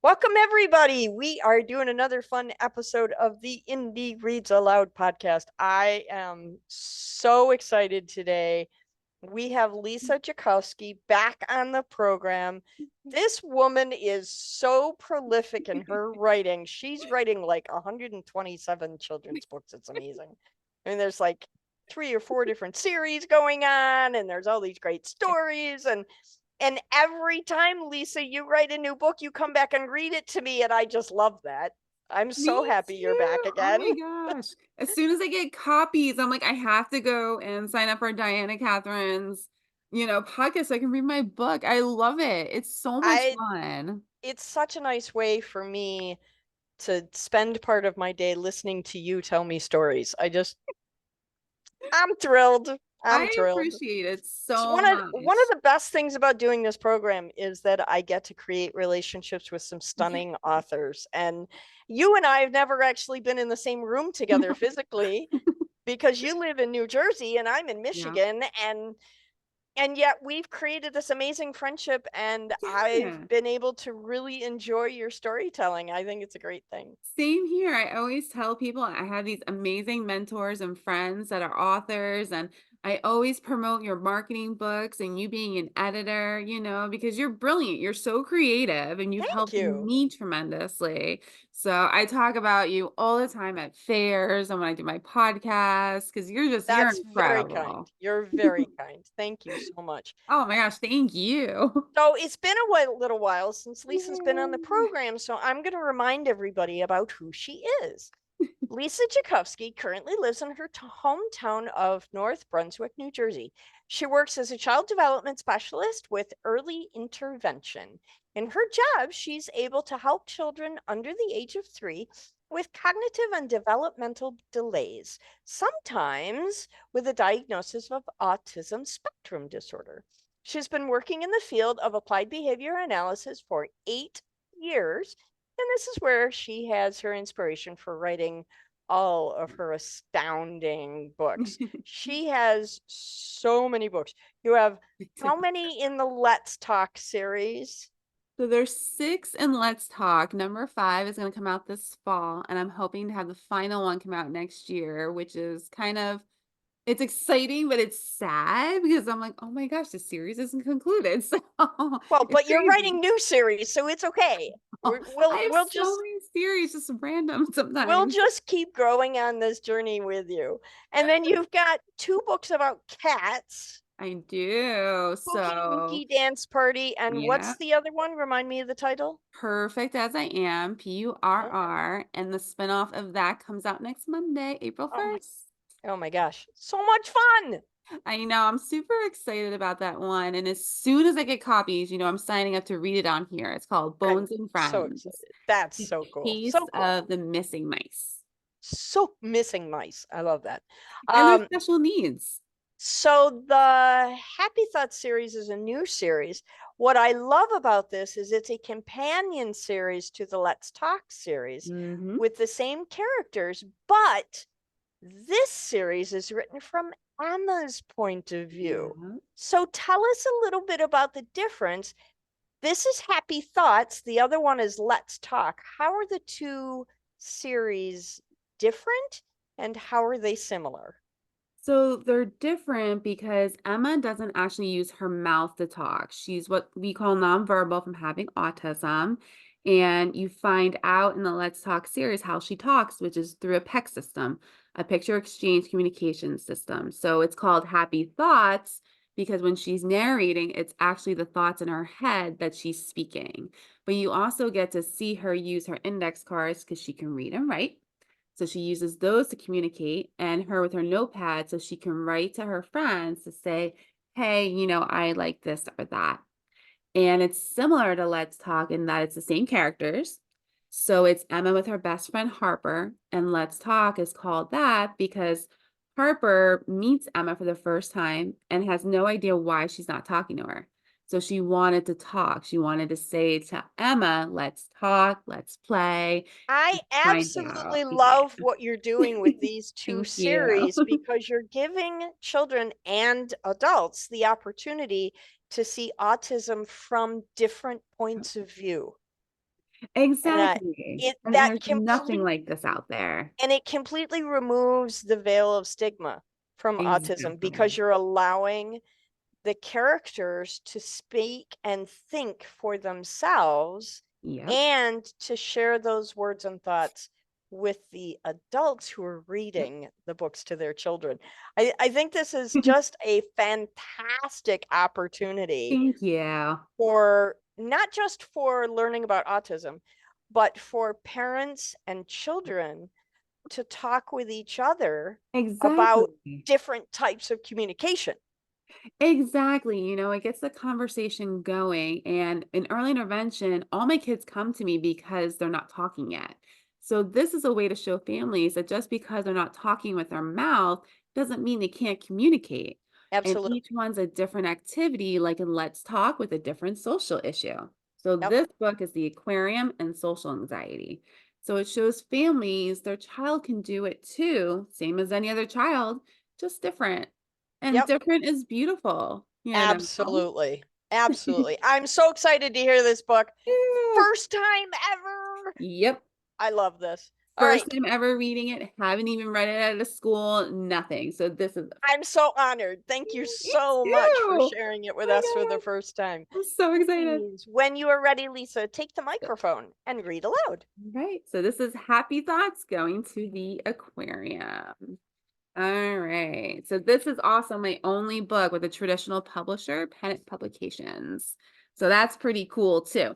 Welcome, everybody. We are doing another fun episode of the Indie Reads Aloud podcast. I am so excited today. We have Lisa Jacovsky back on the program. This woman is so prolific in her writing. She's writing like 127 children's books. It's amazing. I mean, there's like 3 or 4 different series going on, and there's all these great stories. And every time, Lisa, you write a new book, you come back and read it to me, and I just love that. I'm so Me happy you're back too. Oh again. my gosh. As soon as I get copies, I'm like, I have to go and sign up for Diana Catherine's, podcast so I can read my book. I love it. It's so much I fun. It's such a nice way for me to spend part of my day listening to you tell me stories. I'm thrilled. I'm I thrilled. appreciate it It's so one of much. the best things about doing this program is that I get to create relationships with some stunning authors. And you and I have never actually been in the same room together physically because you live in New Jersey and I'm in Yeah. Michigan, and yet we've created this amazing friendship, and I've Yeah. been able to really enjoy your storytelling. I think it's a great thing. Same here. I always tell people I have these amazing mentors and friends that are authors, and I always promote your marketing books and you being an editor, because you're brilliant. You're so creative and you've Thank helped you. me tremendously. So I talk about you all the time at fairs and when I do my podcast because you're That's very kind. incredible. You're very kind. Thank you so much. Oh my gosh, thank you. So it's been little while since Lisa's been on the Yay. program, so I'm going to remind everybody about who she is. Lisa Jacovsky currently lives in her hometown of North Brunswick, New Jersey. She works as a child development specialist with early intervention. In her job, she's able to help children under the age of 3 with cognitive and developmental delays, sometimes with a diagnosis of autism spectrum disorder. She's been working in the field of applied behavior analysis for 8 years, and this is where she has her inspiration for writing all of her astounding books. She has so many books. You have how many in the Let's Talk series? So there's 6 in Let's Talk. Number 5 is gonna come out this fall, and I'm hoping to have the final one come out next year, which is it's exciting, but it's sad because I'm like, "Oh my gosh, the series isn't concluded." So Well, it's but you're writing crazy. new series, so it's okay. I have We'll so just many series, just random we'll sometimes. just keep growing on this journey with you. And then you've got 2 books about cats, I do. Spooky So, Wookie Dance Party, and yeah, what's the other one? Remind me of the title. Perfect as I Am, Okay. PURR, and the spinoff of that comes out next Monday, April Oh my 1st. oh my gosh. So much fun. I know, I'm super excited about that one, and as soon as I get copies, I'm signing up to read it on here. It's called I'm Bones and so Friends: excited. That's The so cool. Case So cool. of the Missing Mice. So missing mice. I love that. And their Um, special needs. so the Happy Thoughts series is a new series. What I love about this is it's a companion series to the Let's Talk series Mhm. with the same characters, but this series is written from Emma's point of view. Yeah. So tell us a little bit about the difference. This is Happy Thoughts. The other one is Let's Talk. How are the two series different and how are they similar? So they're different because Emma doesn't actually use her mouth to talk. She's what we call nonverbal from having autism. And you find out in the Let's Talk series how she talks, which is through a PEC system, a picture exchange communication system. So it's called Happy Thoughts because when she's narrating, it's actually the thoughts in her head that she's speaking. But you also get to see her use her index cards because she can read and write. So she uses those to communicate and her with her notepad so she can write to her friends to say, hey, I like this or that. And it's similar to Let's Talk in that it's the same characters. So it's Emma with her best friend Harper, and Let's Talk is called that because Harper meets Emma for the first time and has no idea why she's not talking to her. So she wanted to talk. She wanted to say to Emma, let's talk, let's play, I find absolutely out. Yeah. love what you're doing with these two Thank you. series because you're giving children and adults the opportunity to see autism from different points of view. And Exactly. it And that there's nothing complete like this out there. and it completely removes the veil of stigma from autism because Exactly. you're allowing the characters to speak and think for themselves Yep. and to share those words and thoughts with the adults who are Yep. reading the books to their children. I think this is just a fantastic opportunity Thank you. for not just for learning about autism, but for parents and children to talk with each other about Exactly. different types of communication. Exactly. It gets the conversation going. And in early intervention, all my kids come to me because they're not talking yet. So, this is a way to show families that just because they're not talking with their mouth doesn't mean they can't communicate. And Absolutely. each one's a different activity, like in Let's Talk, with a different social issue. So, Yep. this book is the Aquarium and Social Anxiety. So, it shows families their child can do it too, same as any other child, just different. And Yep. different is beautiful. Absolutely. Absolutely. I'm so excited to hear this book. Yeah. First time ever. Yep. I love this. All First right. time ever reading it, haven't even read it at a school, nothing. So this is I'm so honored. Thank you me so much for too. sharing it with My us for the God. first time. I'm so excited. Please, when you are ready, Lisa, take the microphone and read aloud. Right. So this is Happy Thoughts going to the aquarium. All right. So this is also my only book with a traditional publisher, Pennant Publications. So that's pretty cool too.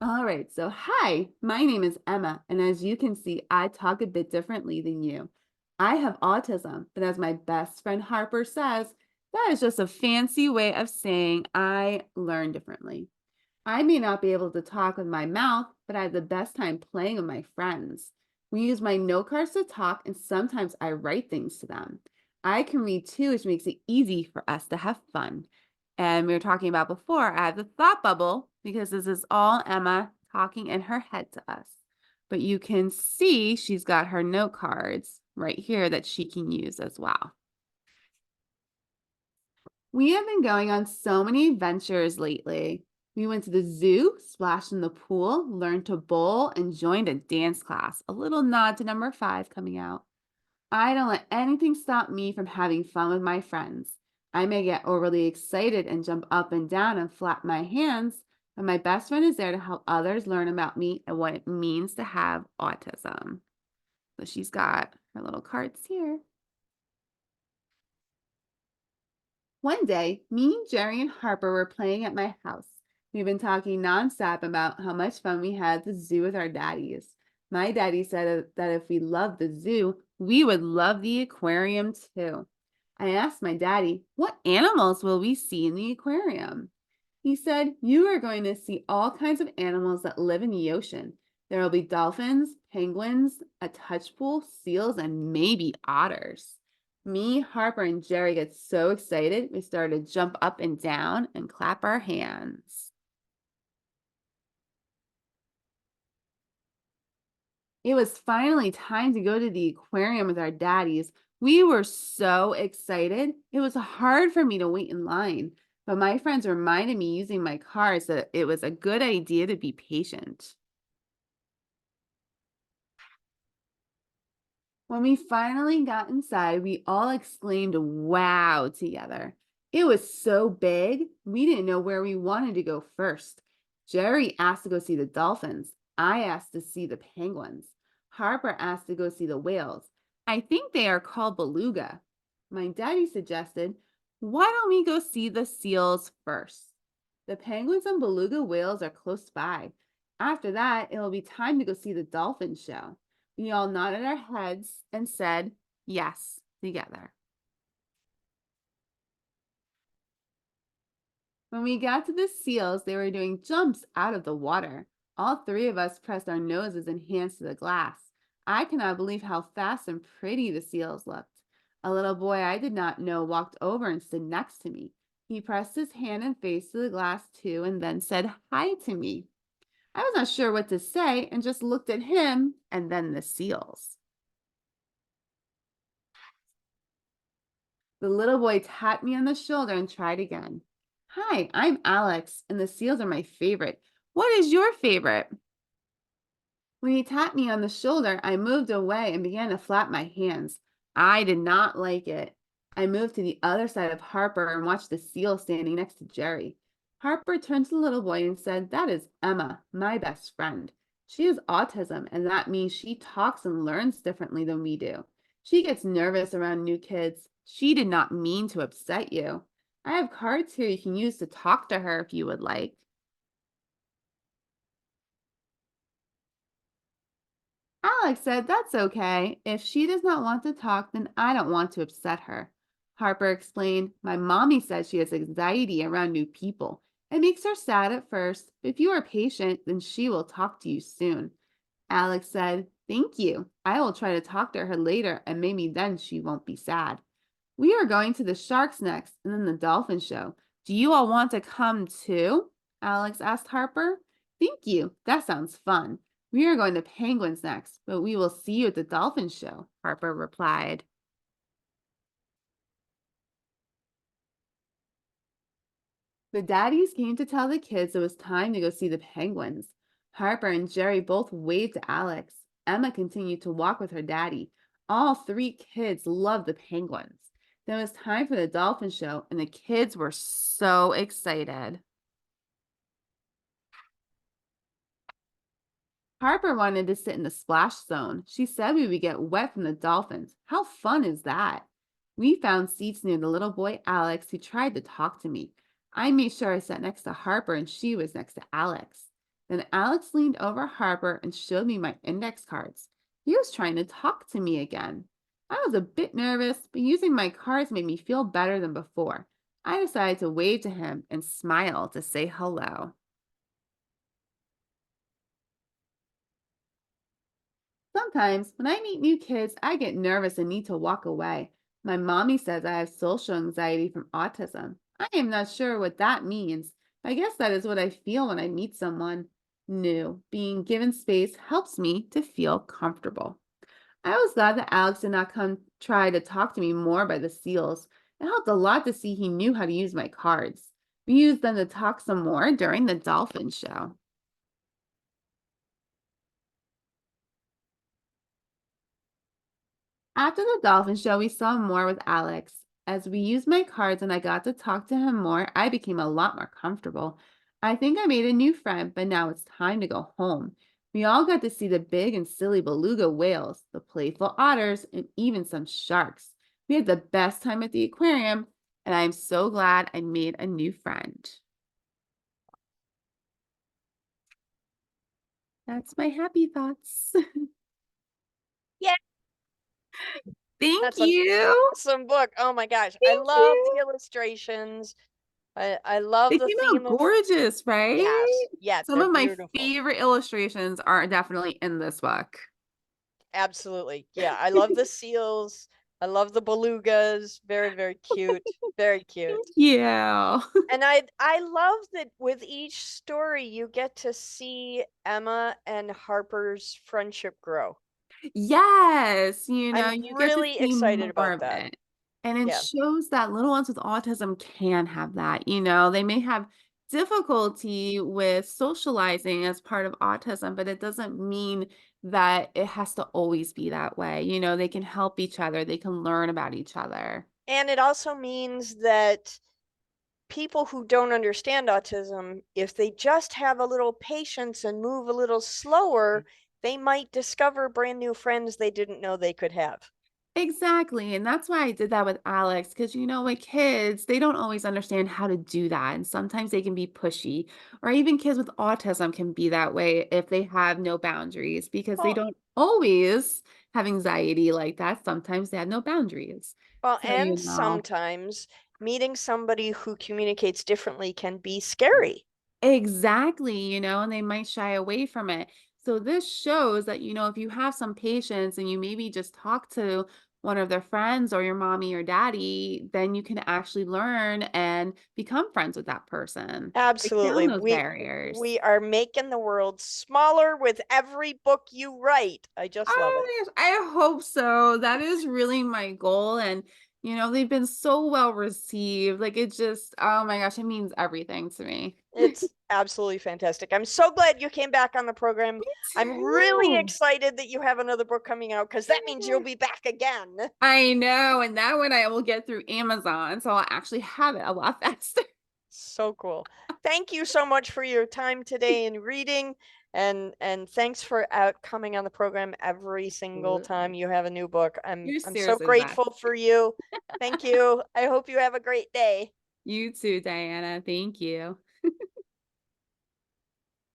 All right, so hi, my name is Emma, and as you can see, I talk a bit differently than you. I have autism, but as my best friend Harper says, that is just a fancy way of saying I learn differently. I may not be able to talk with my mouth, but I have the best time playing with my friends. We use my note cards to talk, and sometimes I write things to them. I can read too, which makes it easy for us to have fun. And we were talking about before, I have the thought bubble because this is all Emma talking in her head to us. But you can see she's got her note cards right here that she can use as well. We have been going on so many adventures lately. We went to the zoo, splashed in the pool, learned to bowl, and joined a dance class. A little nod to number 5 coming out. I don't let anything stop me from having fun with my friends. I may get overly excited and jump up and down and flap my hands, but my best friend is there to help others learn about me and what it means to have autism. So she's got her little cards here. One day, me, Jerry, and Harper were playing at my house. We've been talking nonstop about how much fun we had at the zoo with our daddies. My daddy said that if we loved the zoo, we would love the aquarium too. I asked my daddy, what animals will we see in the aquarium? He said, you are going to see all kinds of animals that live in the ocean. There will be dolphins, penguins, a touch pool, seals, and maybe otters. Me, Harper, and Jerry get so excited, we started to jump up and down and clap our hands. It was finally time to go to the aquarium with our daddies. We were so excited. It was hard for me to wait in line, but my friends reminded me using my cards that it was a good idea to be patient. When we finally got inside, we all exclaimed, wow, together. It was so big, we didn't know where we wanted to go first. Jerry asked to go see the dolphins. I asked to see the penguins. Harper asked to go see the whales. I think they are called beluga. My daddy suggested, why don't we go see the seals first? The penguins and beluga whales are close by. After that, it will be time to go see the dolphin show. We all nodded our heads and said yes together. When we got to the seals, they were doing jumps out of the water. All 3 of us pressed our noses and hands to the glass. I cannot believe how fast and pretty the seals looked. A little boy I did not know walked over and stood next to me. He pressed his hand and face to the glass too and then said hi to me. I was not sure what to say and just looked at him and then the seals. The little boy tapped me on the shoulder and tried again. Hi, I'm Alex, and the seals are my favorite. What is your favorite? When he tapped me on the shoulder, I moved away and began to flap my hands. I did not like it. I moved to the other side of Harper and watched the seal standing next to Jerry. Harper turned to the little boy and said, "That is Emma, my best friend. She has autism, and that means she talks and learns differently than we do. She gets nervous around new kids. She did not mean to upset you. I have cards here you can use to talk to her if you would like." Alex said, "That's okay. If she does not want to talk, then I don't want to upset her." Harper explained, "My mommy says she has anxiety around new people. It makes her sad at first, but if you are patient, then she will talk to you soon." Alex said, "Thank you. I will try to talk to her later, and maybe then she won't be sad." "We are going to the sharks next, and then the dolphin show. Do you all want to come too?" Alex asked Harper. "Thank you. That sounds fun. We are going to penguins next, but we will see you at the dolphin show," Harper replied. The daddies came to tell the kids it was time to go see the penguins. Harper and Jerry both waved to Alex. Emma continued to walk with her daddy. All three kids loved the penguins. Then it was time for the dolphin show, and the kids were so excited. Harper wanted to sit in the splash zone. She said we would get wet from the dolphins. How fun is that? We found seats near the little boy Alex, who tried to talk to me. I made sure I sat next to Harper and she was next to Alex. Then Alex leaned over Harper and showed me my index cards. He was trying to talk to me again. I was a bit nervous, but using my cards made me feel better than before. I decided to wave to him and smile to say hello. Sometimes when I meet new kids, I get nervous and need to walk away. My mommy says I have social anxiety from autism. I am not sure what that means, but I guess that is what I feel when I meet someone new. Being given space helps me to feel comfortable. I was glad that Alex did not come try to talk to me more by the seals. It helped a lot to see he knew how to use my cards. We used them to talk some more during the dolphin show. After the dolphin show, we saw more with Alex. As we used my cards and I got to talk to him more, I became a lot more comfortable. I think I made a new friend, but now it's time to go home. We all got to see the big and silly beluga whales, the playful otters, and even some sharks. We had the best time at the aquarium, and I'm so glad I made a new friend. That's my happy thoughts. Yeah, Thank that's an you. awesome book. Oh my gosh. I Thank love the you. illustrations. I love They the came theme out of gorgeous, right? yes. Yeah, Some they're of my beautiful. favorite illustrations are definitely in this book. Absolutely. Yeah, I love the seals. I love the belugas. Very, very cute. Very cute. Yeah. And I love that with each story you get to see Emma and Harper's friendship grow. Yes, I'm you get to really see excited more about of that. it. And it Yeah. shows that little ones with autism can have that. They may have difficulty with socializing as part of autism, but it doesn't mean that it has to always be that way. They can help each other, they can learn about each other. And it also means that people who don't understand autism, if they just have a little patience and move a little slower, they might discover brand new friends they didn't know they could have. Exactly, and that's why I did that with Alex, because with kids, they don't always understand how to do that, and sometimes they can be pushy, or even kids with autism can be that way if they have no boundaries, because they Well, don't always have anxiety like that. Sometimes they have no boundaries. well, So, and sometimes meeting somebody who communicates differently can be scary. exactly, and they might shy away from it. So this shows that, if you have some patience and you maybe just talk to one of their friends or your mommy or daddy, then you can actually learn and become friends with that person. Break down Absolutely. those barriers. We are making the world smaller with every book you write. I just love it. Oh my gosh, I hope so. That is really my goal. And they've been so well received. Like it just, oh my gosh, it means everything to me. Absolutely fantastic. I'm so glad you came back on the program. Me I'm really too. excited that you have another book coming out because that means you'll be back again. I know, and that one I will get through Amazon, so I'll actually have it a lot faster. So cool. Thank you so much for your time today in reading, and thanks for out coming on the program every single time Absolutely. you have a new book. You're I'm so seriously the best. grateful for you. Thank you. I hope you have a great day. You too, Diana. Thank you.